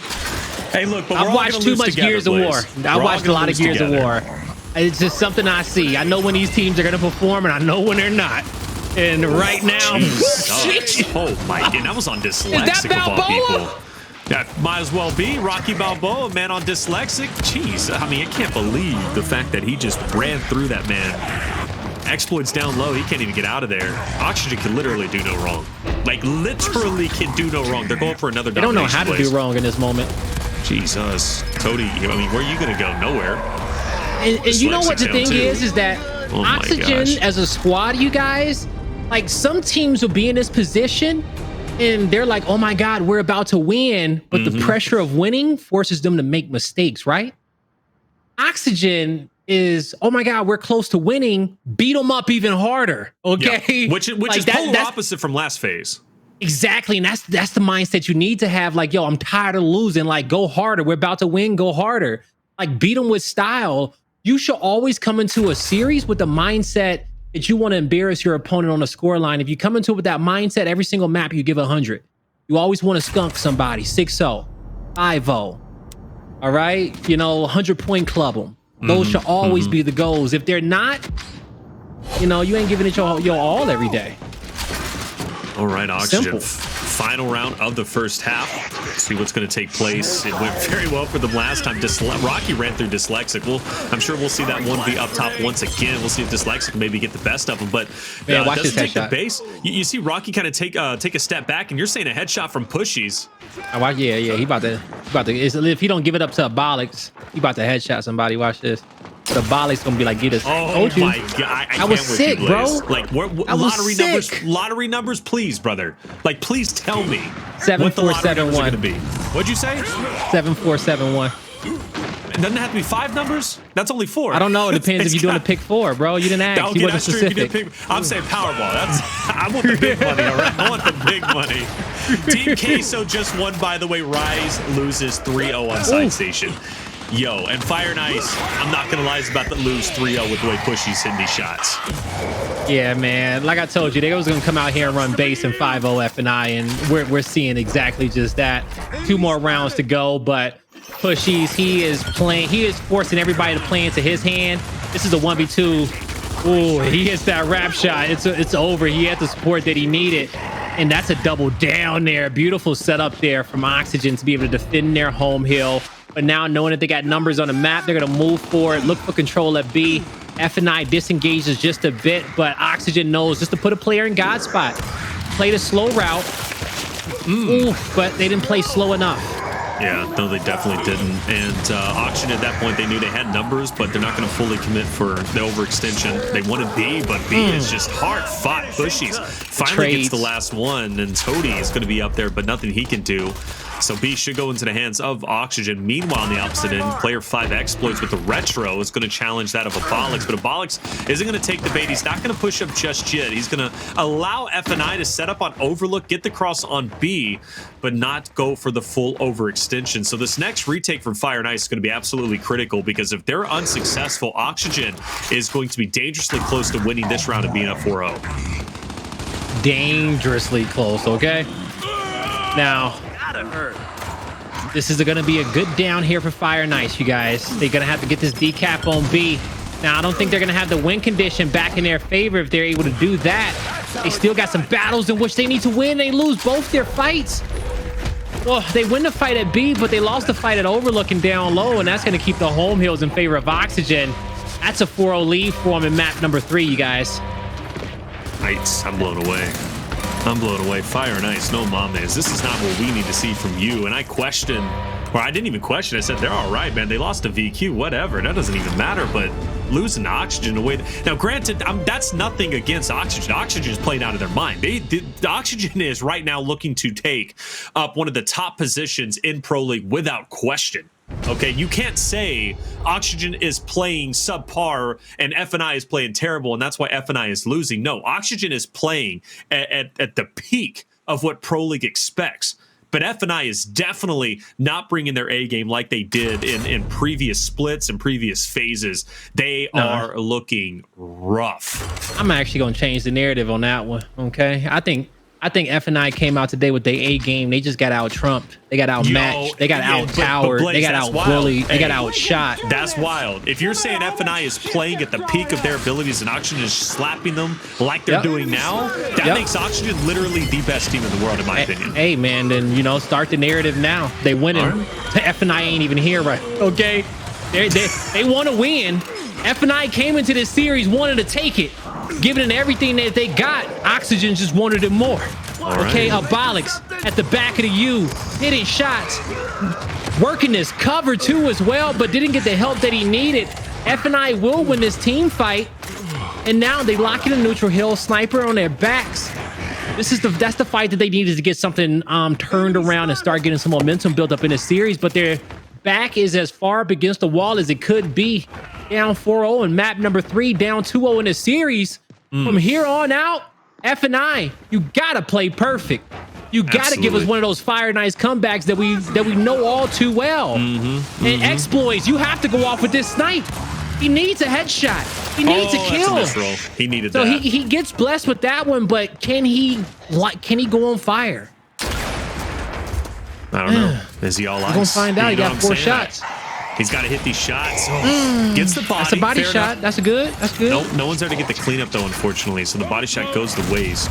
Hey, look, but
I've watched too much Gears of War. I watched a lot of Gears of War. It's just something I see. I know when these teams are going to perform, and I know when they're not. And right now,
oh my god, that was on dyslexic of all people. That might as well be Rocky Balboa, man, on dyslexic. Jeez, I mean, I can't believe the fact that he just ran through that man. Xploidz down low, he can't even get out of there. Oxygen can literally do no wrong. Like, literally can do no wrong. They're going for another domination.
They don't know how to do wrong in this moment.
Jesus. Toti, I mean, where are you going to go? Nowhere.
And you know what the thing is that Oxygen as a squad, you guys, like some teams will be in this position and they're like, oh my God, we're about to win. But the pressure of winning forces them to make mistakes, right? Oxygen is, oh my God, we're close to winning. Beat them up even harder. Okay.
Yeah. Which like is polar opposite from last phase.
Exactly. And that's the mindset you need to have. Like, yo, I'm tired of losing. Like, go harder. We're about to win. Go harder. Like, beat them with style. You should always come into a series with the mindset that you want to embarrass your opponent on the scoreline. If you come into it with that mindset, every single map you give 100. You always want to skunk somebody. 6-0, 5-0. All right? 100-point club them. Those should always be the goals. If they're not, you ain't giving it your all every day.
All right, Oxygen. Final round of the first half. See what's going to take place. It went very well for them last time. Rocky ran through dyslexic. I'm sure we'll see that one be up top once again. We'll see if dyslexic maybe get the best of them. But doesn't take the base. You see Rocky kind of take a step back, and you're saying a headshot from Pushyz.
Yeah. He about to. If he don't give it up to Abolics, he about to headshot somebody. Watch this. The Abolics gonna be like, get us.
Oh my god! I
was sick, bro.
Like, lottery numbers, please, brother. Like, please tell me
7471
going to be. What'd you say?
7471.
It doesn't have to be 5 numbers. That's only 4.
I don't know. It depends if you're doing a pick 4, bro. You didn't ask. You wasn't specific.
I'm saying Powerball. I want the big money. All right, I want the big money. Team Queso just won, by the way. Rise loses 3-0 on side station. Yo, and Fire and Ice, I'm not going to lie, it's about to lose 3-0 with the way Pushyz hitting these shots.
Yeah, man. Like I told you, they was going to come out here and run base in 5-0 F&I, and we're seeing exactly just that. 2 more rounds to go, but Pushyz, he is forcing everybody to play into his hand. This is a 1v2. Ooh, he hits that wrap shot. It's over. He had the support that he needed. And that's a double down there. Beautiful setup there from Oxygen to be able to defend their home hill. But now knowing that they got numbers on the map, they're going to move forward, look for control at B. F&I disengages just a bit, but Oxygen knows just to put a player in God spot. Play the slow route. Oof, but they didn't play slow enough.
Yeah, no, they definitely didn't. And Oxygen at that point, they knew they had numbers, but they're not going to fully commit for the overextension. They wanted B, but B is just hard-fought. Pushyz finally gets the last one, and Toti is going to be up there, but nothing he can do. So B should go into the hands of Oxygen. Meanwhile, on the opposite end, player 5 Xploidz with the retro is going to challenge that of Abolics, but Abolics isn't going to take the bait. He's not going to push up just yet. He's going to allow F&I to set up on Overlook, get the cross on B, but not go for the full overextension. So this next retake from Fire and Ice is going to be absolutely critical, because if they're unsuccessful, Oxygen is going to be dangerously close to winning this round and being up 4-0.
Dangerously close, okay? Now, this is going to be a good down here for Fire and Ice, you guys. They're going to have to get this decap on B. Now, I don't think they're going to have the win condition back in their favor if they're able to do that. They still got some battles in which they need to win. They lose both their fights. Well, they win the fight at B, but they lost the fight at Overlook and down low, and that's going to keep the home hills in favor of Oxygen. That's a 4-0 lead for them in map number 3, you guys.
I'm blown away. I'm blown away. Fire and Ice, no mames. This is not what we need to see from you. And I question Or I didn't even question. I said, they're all right, man. They lost to VQ, whatever. That doesn't even matter. But losing to Oxygen away. Now, granted, that's nothing against Oxygen. Oxygen is playing out of their mind. The Oxygen is right now looking to take up one of the top positions in Pro League without question. Okay, you can't say Oxygen is playing subpar and FNI is playing terrible, and that's why FNI is losing. No, Oxygen is playing at the peak of what Pro League expects. But FNI is definitely not bringing their A game like they did in previous splits and previous phases. They are looking rough.
I'm actually going to change the narrative on that one. Okay, I think FNI came out today with their A game. They just got out trumped. They got outmatched. They got out towered. They got out bullied. They got outshot.
That's wild. If you're saying FNI is playing at the peak of their abilities and Oxygen is slapping them like they're doing now, that makes Oxygen literally the best team in the world, in my opinion.
Hey, man, then, you know, start the narrative now. They winning. FNI ain't even here, right? Okay, they want to win. FNI came into this series, wanted to take it, giving it everything that they got. Oxygen just wanted it more. Okay, Abolics at the back of the U, hitting shots, working this cover too as well, but didn't get the help that he needed. FNI will win this team fight, and now they lock in a neutral hill, sniper on their backs. That's the fight that they needed to get something turned around and start getting some momentum built up in the series, but their back is as far up against the wall as it could be. Down 4-0 in map number 3, down 2-0 in the series. From here on out, FNI, you gotta play perfect. You gotta give us one of those fire nice comebacks that we know all too well. And Xploidz, you have to go off with this snipe. He needs a headshot. He needs a kill.
He needed
that.
So
he gets blessed with that one, but can he go on fire?
I don't know. Is he all ice?
We're gonna find out. He got 4 shots.
He's got to hit these shots. Gets the body.
That's a body shot. That's good. That's good.
Nope, no one's there to get the cleanup, though, unfortunately. So the body shot goes the ways.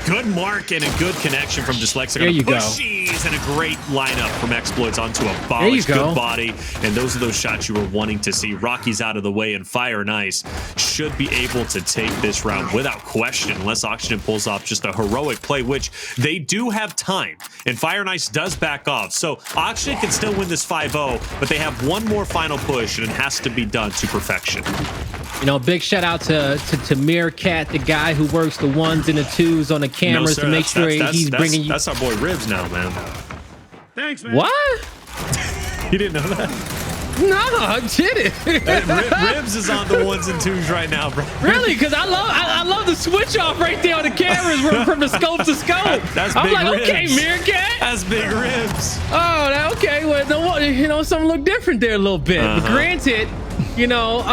Good mark and a good connection from Dyslexic.
There you go.
Pushyz and a great lineup from Xploidz onto Abolics. Good body. And those are those shots you were wanting to see. Rocky's out of the way, and Fire Nice should be able to take this round without question, unless Oxygen pulls off just a heroic play, which they do have time. And Fire Nice does back off. So Oxygen can still win this 5-0, but they have one more final push, and it has to be done to perfection.
You know, big shout out to Meerkat, the guy who works the 1s and the 2s on the cameras to make sure he's bringing you.
That's our boy Ribs now, man.
Thanks, man.
What?
You didn't know that?
No, I didn't.
Ribs is on the 1s and 2s right now, bro.
Really? Because I love the switch off right there on the cameras from the scope to scope.
That's
I'm
big
like,
Ribs.
okay, Meerkat.
That's big Ribs.
Oh, okay. Well, you know, something look different there a little bit. But granted, you know,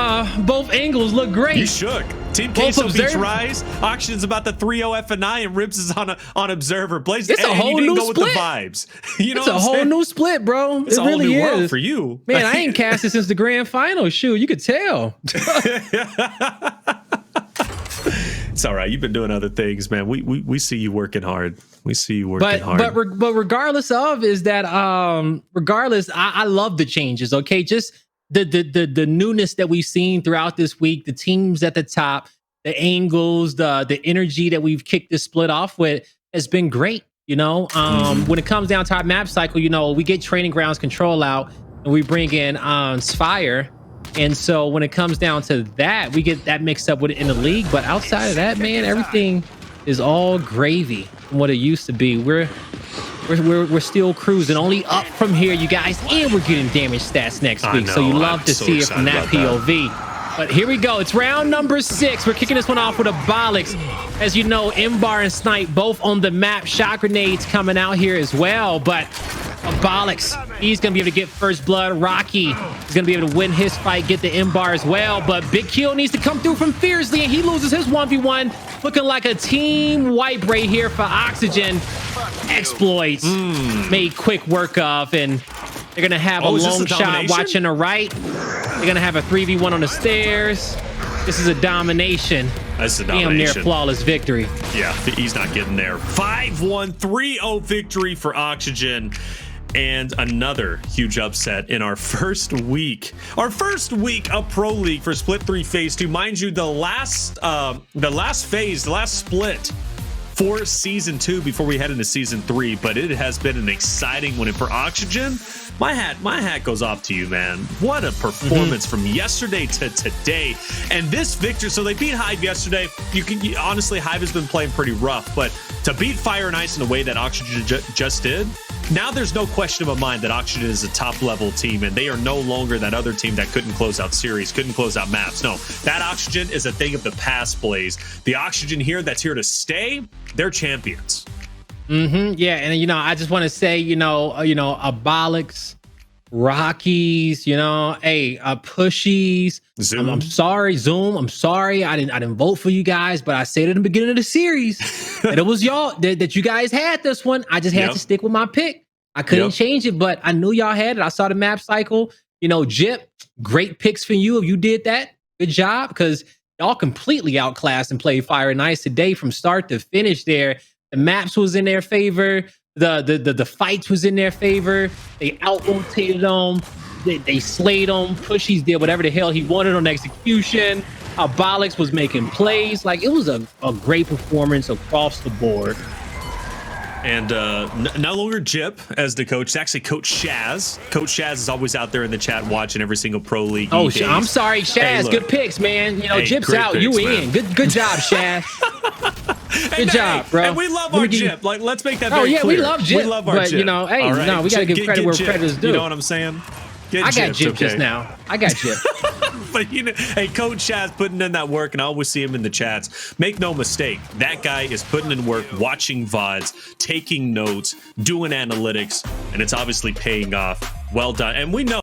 both angles look great.
You shook. Team Queso beats Rise. Oxygen's about the 3-0 FNI, and Ribs is on Observer. Blaze,
it's a whole new split.
With the vibes. You know,
it's a whole new split, bro.
It's
it
a whole
really
new
is
world for you,
man. I ain't casted since the grand final. Shoot, you could tell.
It's all right. You've been doing other things, man. We see you working hard. We see you working hard.
But regardless of is that regardless, I love the changes. Okay, just the newness that we've seen throughout this week, the teams at the top, the angles, the energy that we've kicked this split off with has been great. You know, when it comes down to our map cycle, you know, we get Training Grounds Control out and we bring in Spire. And so when it comes down to that, we get that mixed up with it in the league. But outside of that, man, everything is all gravy from what it used to be. We're still cruising, only up from here, you guys, and we're getting damage stats next week. So you love to see it from that POV. But here we go. It's round number 6. We're kicking this one off with Abolics. As you know, M-Bar and Snipe both on the map. Shot grenades coming out here as well. But Abolics, he's going to be able to get first blood. Rocky is going to be able to win his fight, get the M-Bar as well. But Big Kill needs to come through from Fearzly, and he loses his 1v1. Looking like a team wipe right here for Oxygen. Xploidz made quick work of, and they're going to have a long shot watching the right. They're going to have a 3v1 on the stairs. This is a domination.
That's a domination.
Damn near flawless victory.
Yeah, he's not getting there. 5-1, 3-0 victory for Oxygen. And another huge upset in our first week. Our first week of Pro League for Split 3 Phase 2. Mind you, the last split for season 2 before we head into season 3, but it has been an exciting one. And for Oxygen, my hat goes off to you, man. What a performance from yesterday to today. And this victory, so they beat Hive yesterday. Honestly, Hive has been playing pretty rough, but to beat Fire and Ice in the way that Oxygen just did, now there's no question of my mind that Oxygen is a top level team, and they are no longer that other team that couldn't close out series, couldn't close out maps. No, that Oxygen is a thing of the past, Blaze. The Oxygen here that's here to stay, they're champions.
Yeah, and I just want to say, Abolics, Rockies, Pushyz.
Zoom.
I'm sorry, Zoom. I'm sorry. I didn't vote for you guys, but I said at the beginning of the series that it was y'all that you guys had this one. I just had to stick with my pick. I couldn't change it, but I knew y'all had it. I saw the map cycle. Jip, great picks for you if you did that. Good job, because y'all completely outclassed and played Fire and Ice today from start to finish there. The maps was in their favor. The fights was in their favor. They out-rotated them. They slayed them. Pushyz did whatever the hell he wanted on execution. Abolics was making plays. Like, it was a great performance across the board.
And no longer Jip as the coach. It's actually Coach Shaz. Coach Shaz is always out there in the chat watching every single pro league.
Oh, I'm sorry, Shaz. Hey, good picks, man. Jip's out.
Picks,
you
man.
in. Good job, Shaz. Good job, bro.
And we love our Jip. Like, let's make that very clear.
We love Jip.
We love our Jip.
No, we got to give credit where credit's due.
You know what I'm saying?
I got Jip just now. I got Jip.
But hey, Coach Shaz putting in that work, and I always see him in the chats. Make no mistake, that guy is putting in work, watching VODs, taking notes, doing analytics, and it's obviously paying off. Well done. And we know